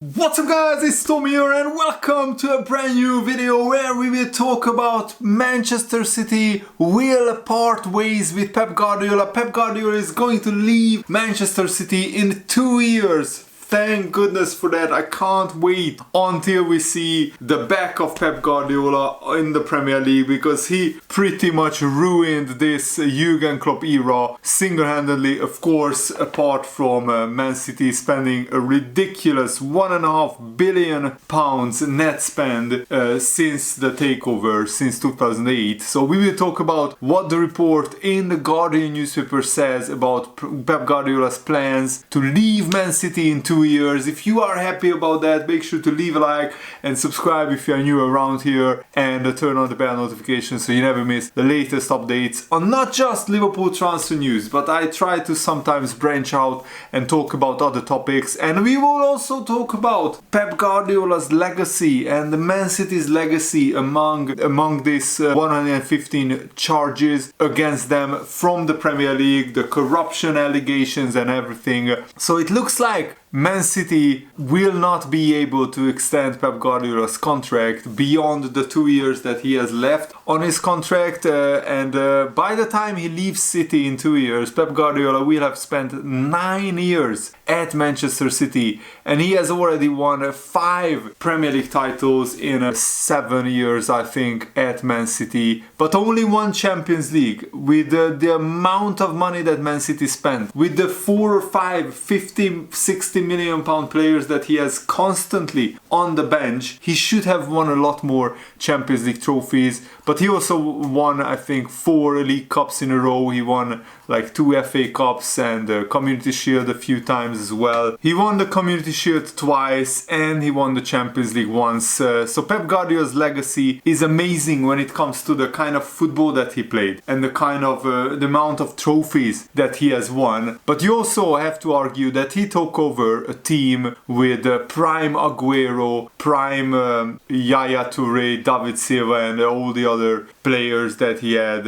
What's up guys, it's Tom here and welcome to a brand new video where we will talk about Manchester City will part ways with Pep Guardiola. Pep Guardiola is going to leave Manchester City in 2 years. Thank goodness for that. I can't wait until we see the back of Pep Guardiola in the Premier League, because he pretty much ruined this Jurgen Klopp era single-handedly, of course, apart from Man City spending a ridiculous £1.5 billion net spend since the takeover, since 2008. So we will talk about what the report in the Guardian newspaper says about Pep Guardiola's plans to leave Man City in 2 years. If you are happy about that, make sure to leave a like and subscribe if you are new around here, and turn on the bell notification so you never miss the latest updates on not just Liverpool transfer news, but I try to sometimes branch out and talk about other topics. And we will also talk about Pep Guardiola's legacy and the Man City's legacy among these 115 charges against them from the Premier League, the corruption allegations and everything. So it looks like Man City will not be able to extend Pep Guardiola's contract beyond the 2 years that he has left on his contract, and by the time he leaves City in 2 years, Pep Guardiola will have spent 9 years at Manchester City, and he has already won 5 Premier League titles in 7 years, I think, at Man City, but only 1 Champions League. With the amount of money that Man City spent, with the 4 or 5, 50, 60 million pound players that he has constantly on the bench, he should have won a lot more Champions League trophies. But he also won, I think, 4 League Cups in a row. He won like 2 FA Cups and the Community Shield a few times as well. He won the Community Shield twice and he won the Champions League once. So Pep Guardiola's legacy is amazing when it comes to the kind of football that he played and the kind of the amount of trophies that he has won. But you also have to argue that he took over a team with prime Aguero, prime Yaya Toure, David Silva and all the other players that he had.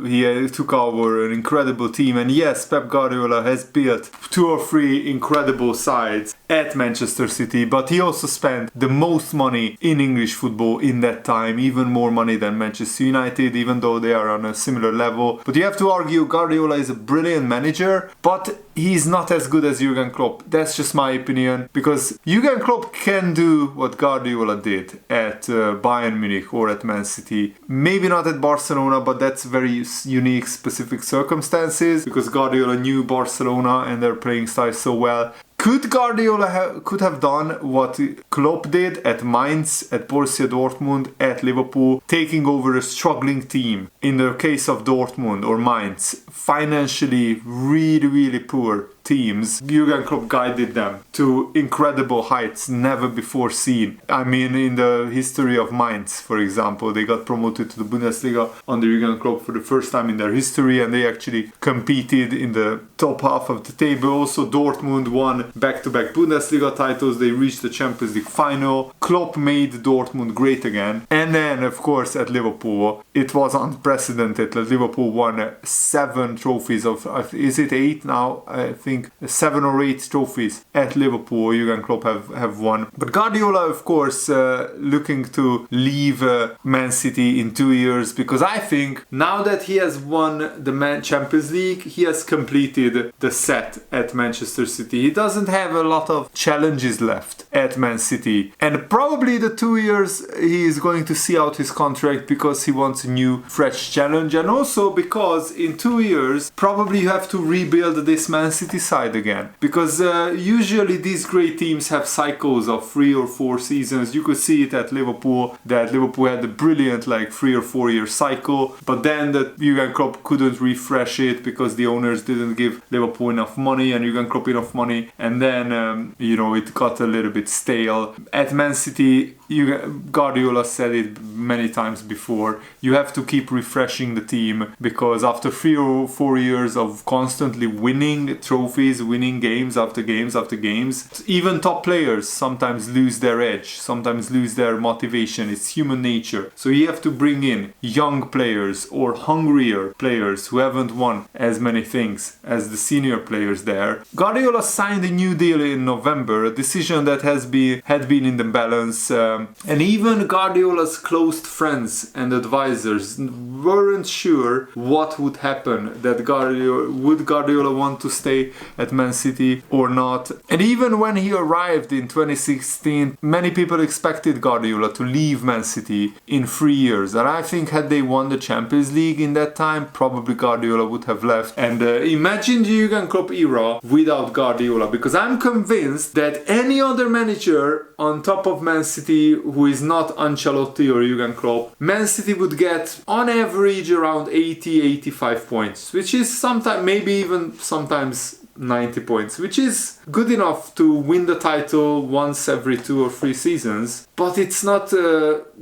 He took over an incredible team, and yes, Pep Guardiola has built 2 or 3 incredible sides at Manchester City, but he also spent the most money in English football in that time, even more money than Manchester United, even though they are on a similar level. But you have to argue Guardiola is a brilliant manager, but he's not as good as Jurgen Klopp. That's just my opinion, because Jurgen Klopp can do what Guardiola did at Bayern Munich or at Man City. Maybe not at Barcelona, but that's very unique, specific circumstances, because Guardiola knew Barcelona and their playing style so well. Could Guardiola could have done what Klopp did at Mainz, at Borussia Dortmund, at Liverpool, taking over a struggling team? In the case of Dortmund or Mainz, financially really poor teams, Jurgen Klopp guided them to incredible heights never before seen. I mean, in the history of Mainz, for example, they got promoted to the Bundesliga under Jurgen Klopp for the first time in their history, and they actually competed in the top half of the table. Also, Dortmund won back-to-back Bundesliga titles. They reached the Champions League final. Klopp made Dortmund great again. And then, of course, at Liverpool, it was unprecedented. Liverpool won 7 trophies of, is it 8 now? I think 7 or 8 trophies at Liverpool Jurgen Klopp have won. But Guardiola, of course, looking to leave Man City in 2 years, because I think now that he has won the Champions League, he has completed the set at Manchester City. He doesn't have a lot of challenges left at Man City, and probably the 2 years he is going to see out his contract because he wants a new fresh challenge, and also because in 2 years probably you have to rebuild this Man City side again, because usually these great teams have cycles of 3 or 4 seasons. You could see it at Liverpool, that Liverpool had a brilliant like 3 or 4 year cycle, but then that Jurgen Klopp couldn't refresh it because the owners didn't give Liverpool enough money and Jurgen Klopp enough money, and then it got a little bit stale. At Man City Guardiola said it many times before, you have to keep refreshing the team, because after 3 or 4 years of constantly winning trophies, winning games after games after games, even top players sometimes lose their edge, sometimes lose their motivation. It's human nature. So you have to bring in young players or hungrier players who haven't won as many things as the senior players there. Guardiola signed a new deal in November, a decision that had been in the balance, and even Guardiola's close friends and advisors weren't sure what would happen, that would Guardiola want to stay at Man City or not. And even when he arrived in 2016, many people expected Guardiola to leave Man City in 3 years, and I think had they won the Champions League in that time, probably Guardiola would have left. And imagine the Jurgen Klopp era without Guardiola, because I'm convinced that any other manager on top of Man City who is not Ancelotti or Jurgen Klopp, Man City would get on average around 80-85 points, which is sometimes, maybe even sometimes 90 points, which is good enough to win the title once every 2 or 3 seasons, but it's not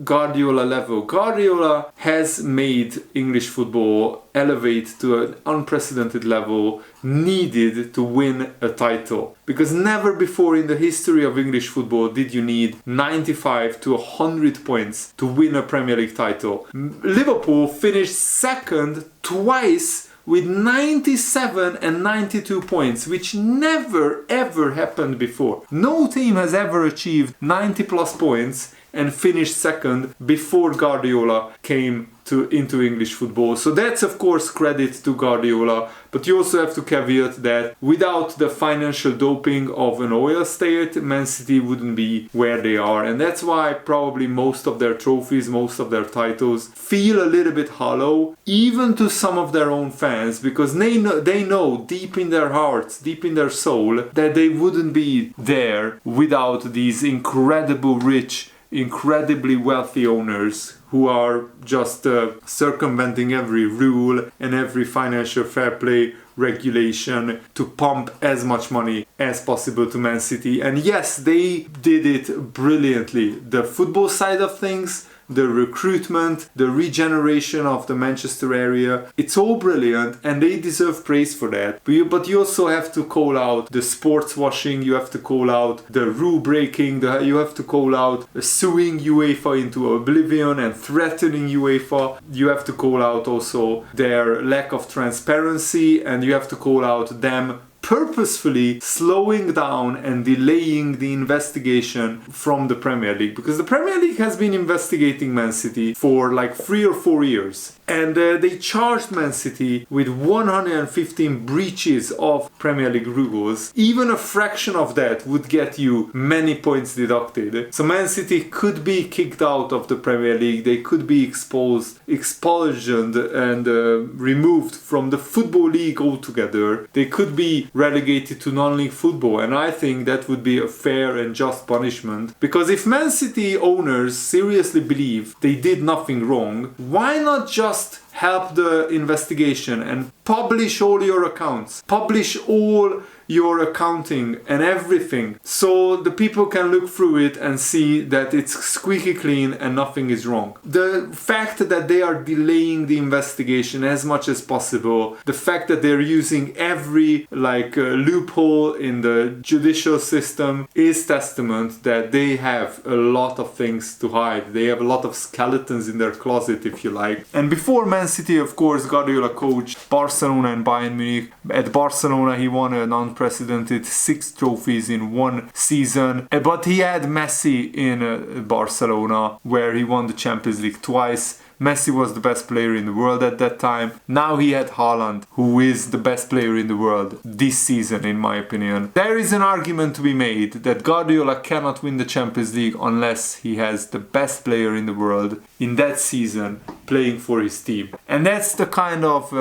Guardiola level. Guardiola has made English football elevate to an unprecedented level needed to win a title, because never before in the history of English football did you need 95 to 100 points to win a Premier League title. Liverpool finished second twice with 97 and 92 points, which never ever happened before. No team has ever achieved 90 plus points and finished second before Guardiola came into English football. So that's of course credit to Guardiola, but you also have to caveat that without the financial doping of an oil state, Man City wouldn't be where they are, and that's why probably most of their trophies, most of their titles feel a little bit hollow, even to some of their own fans, because they know deep in their hearts, deep in their soul, that they wouldn't be there without these incredible rich, incredibly wealthy owners who are just circumventing every rule and every financial fair play regulation to pump as much money as possible to Man City. And yes, they did it brilliantly. The football side of things, the recruitment, the regeneration of the Manchester area, it's all brilliant and they deserve praise for that. But you also have to call out the sports washing, you have to call out the rule breaking, you have to call out suing UEFA into oblivion and threatening UEFA. You have to call out also their lack of transparency, and you have to call out them purposefully slowing down and delaying the investigation from the Premier League, because the Premier League has been investigating Man City for like 3 or 4 years, and they charged Man City with 115 breaches of Premier League rules. Even a fraction of that would get you many points deducted. So Man City could be kicked out of the Premier League, they could be expelled and removed from the Football League altogether. They could be relegated to non-league football, and I think that would be a fair and just punishment, because if Man City owners seriously believe they did nothing wrong, why not just help the investigation and publish all your accounts, publish all your accounting and everything, so the people can look through it and see that it's squeaky clean and nothing is wrong. The fact that they are delaying the investigation as much as possible, the fact that they're using every loophole in the judicial system, is testament that they have a lot of things to hide. They have a lot of skeletons in their closet, if you like. And before Man City, of course, Guardiola coached Barcelona and Bayern Munich. At Barcelona he won an unprecedented 6 trophies in 1 season, but he had Messi in Barcelona, where he won the Champions League twice. Messi was the best player in the world at that time. Now he had Haaland, who is the best player in the world this season, in my opinion. There is an argument to be made that Guardiola cannot win the Champions League unless he has the best player in the world in that season playing for his team. And that's the kind of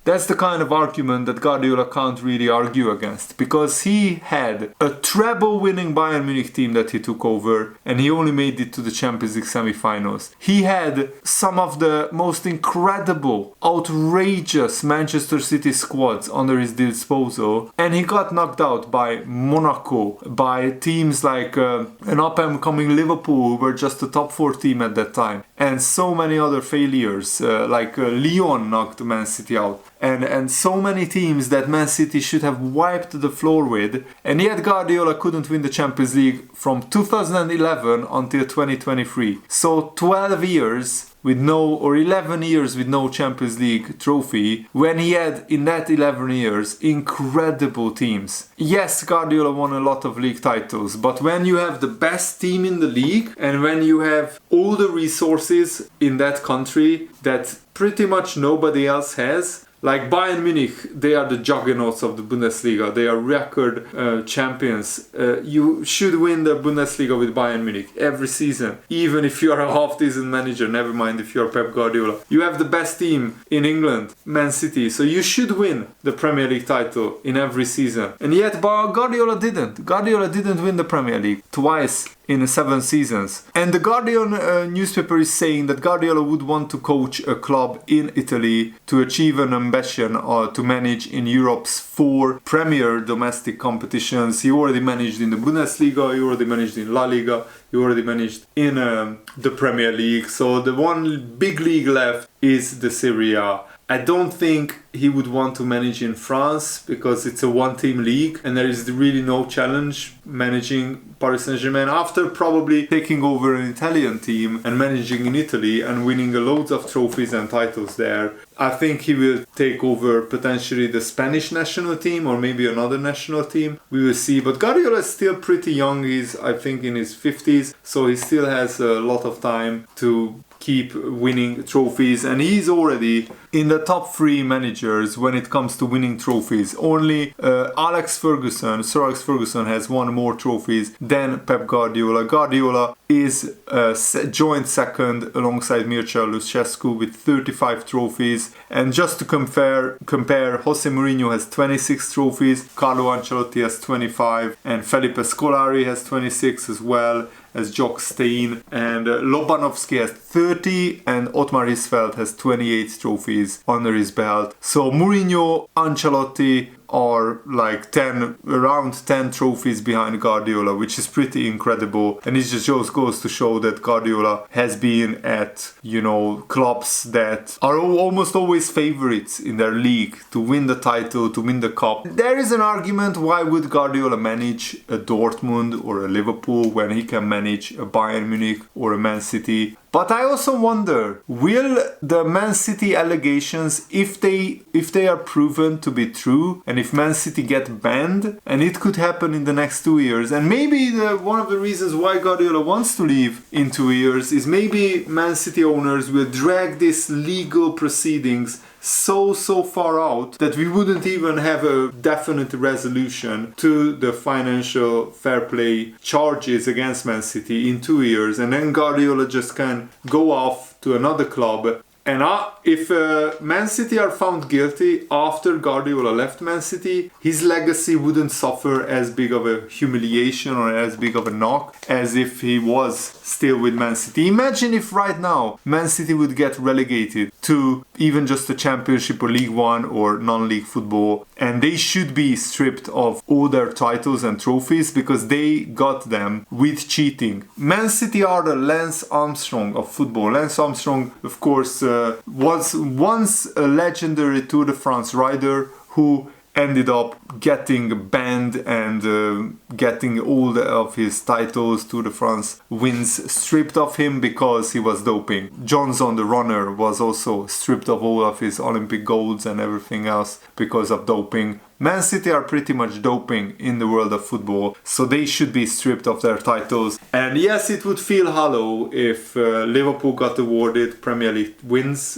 that's the kind of argument that Guardiola can't really argue against, because he had a treble winning Bayern Munich team that he took over, and he only made it to the Champions League semi-finals. He had some of the most incredible, outrageous Manchester City squads under his disposal, and he got knocked out by Monaco, by teams like an up-and-coming Liverpool, who were just the top 4 team at that time, and so many other failures, like Lyon knocked Man City out, and so many teams that Man City should have wiped the floor with, and yet Guardiola couldn't win the Champions League from 2011 until 2023. So 12 years with no, or 11 years with no Champions League trophy, when he had, in that 11 years, incredible teams. Yes, Guardiola won a lot of league titles, but when you have the best team in the league, and when you have all the resources in that country that pretty much nobody else has, like Bayern Munich, they are the juggernauts of the Bundesliga. They are record champions. You should win the Bundesliga with Bayern Munich every season, even if you are a half-decent manager, never mind if you are Pep Guardiola. You have the best team in England, Man City, so you should win the Premier League title in every season. And yet Guardiola didn't. Guardiola didn't win the Premier League twice in 7 seasons. And the Guardian newspaper is saying that Guardiola would want to coach a club in Italy to achieve an ambition or to manage in Europe's 4 premier domestic competitions. He already managed in the Bundesliga, he already managed in La Liga, he already managed in the Premier League. So the one big league left is the Serie A. I don't think he would want to manage in France, because it's a one-team league and there is really no challenge managing Paris Saint-Germain after probably taking over an Italian team and managing in Italy and winning loads of trophies and titles there. I think he will take over potentially the Spanish national team or maybe another national team. We will see. But Guardiola is still pretty young. He's, I think, in his 50s, so he still has a lot of time to keep winning trophies, and he's already in the top 3 managers when it comes to winning trophies. Only Sir Alex Ferguson has won more trophies than Pep Guardiola. Guardiola is joint second alongside Mircea Lucescu with 35 trophies. And just to compare, Jose Mourinho has 26 trophies, Carlo Ancelotti has 25, and Felipe Scolari has 26 as well as Jock Stein, and Lobanovsky has 30, and Ottmar Hitzfeld has 28 trophies under his belt. So Mourinho, Ancelotti are like around 10 trophies behind Guardiola, which is pretty incredible. And it just goes to show that Guardiola has been at, clubs that are almost always favorites in their league to win the title, to win the cup. There is an argument, why would Guardiola manage a Dortmund or a Liverpool when he can manage a Bayern Munich or a Man City? But I also wonder, will the Man City allegations, if they are proven to be true, and if Man City get banned, and it could happen in the next 2 years, and maybe one of the reasons why Guardiola wants to leave in 2 years is maybe Man City owners will drag these legal proceedings so far out that we wouldn't even have a definite resolution to the financial fair play charges against Man City in 2 years, and then Guardiola just can go off to another club. And if Man City are found guilty after Guardiola left Man City, his legacy wouldn't suffer as big of a humiliation or as big of a knock as if he was still with Man City. Imagine if right now Man City would get relegated to even just the Championship or League One or non-league football, and they should be stripped of all their titles and trophies because they got them with cheating. Man City are the Lance Armstrong of football. Lance Armstrong, of course, was once a legendary Tour de France rider who ended up getting banned and getting all of his titles, Tour de France wins, stripped of him because he was doping. Johnson, the runner, was also stripped of all of his Olympic golds and everything else because of doping. Man City are pretty much doping in the world of football, so they should be stripped of their titles. And yes, it would feel hollow if Liverpool got awarded Premier League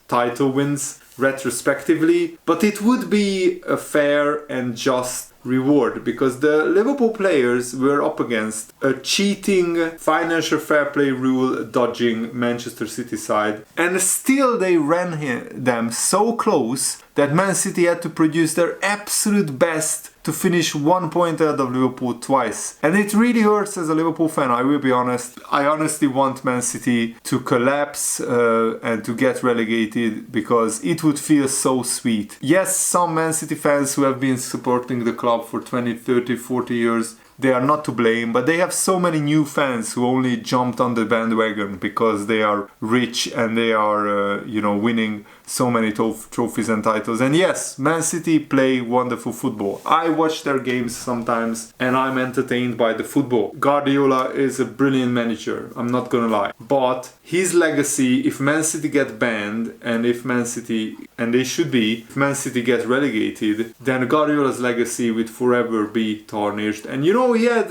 title wins, retrospectively, but it would be a fair and just reward, because the Liverpool players were up against a cheating, financial fair play rule dodging Manchester City side, and still they ran them so close that Man City had to produce their absolute best to finish 1 point ahead of Liverpool twice. And it really hurts as a Liverpool fan, I will be honest. I honestly want Man City to collapse and to get relegated, because it would feel so sweet. Yes, some Man City fans who have been supporting the club for 20, 30, 40 years, they are not to blame, but they have so many new fans who only jumped on the bandwagon because they are rich and they are, winning so many trophies and titles. And yes, Man City play wonderful football. I watch their games sometimes and I'm entertained by the football. Guardiola is a brilliant manager, I'm not gonna lie. But his legacy, if Man City get banned, and if Man City, and they should be, if Man City get relegated, then Guardiola's legacy would forever be tarnished. And he had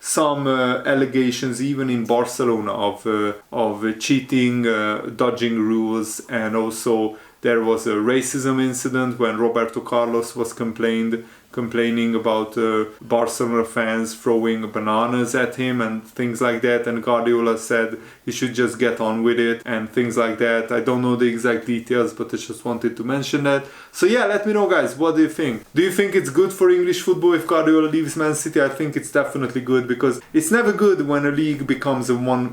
some allegations even in Barcelona of cheating, dodging rules, and also there was a racism incident when Roberto Carlos was complaining about Barcelona fans throwing bananas at him and things like that, and Guardiola said he should just get on with it and things like that. I don't know the exact details, but I just wanted to mention that. So yeah, let me know, guys, what do you think? Do you think it's good for English football if Guardiola leaves Man City? I think it's definitely good, because it's never good when a league becomes a one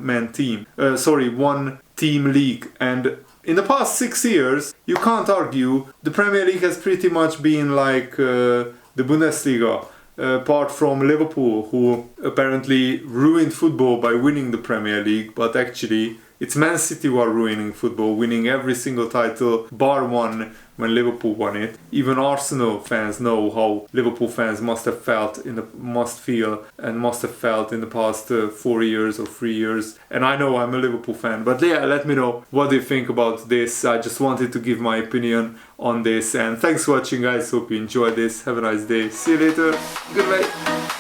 team league. And in the past 6 years, you can't argue, the Premier League has pretty much been like the Bundesliga, apart from Liverpool, who apparently ruined football by winning the Premier League, but actually it's Man City who are ruining football, winning every single title bar one when Liverpool won it. Even Arsenal fans know how Liverpool fans must have felt in the past 4 years or 3 years. And I know I'm a Liverpool fan, but yeah, let me know what do you think about this. I just wanted to give my opinion on this, and thanks for watching, guys. Hope you enjoyed this. Have a nice day. See you later. Goodbye.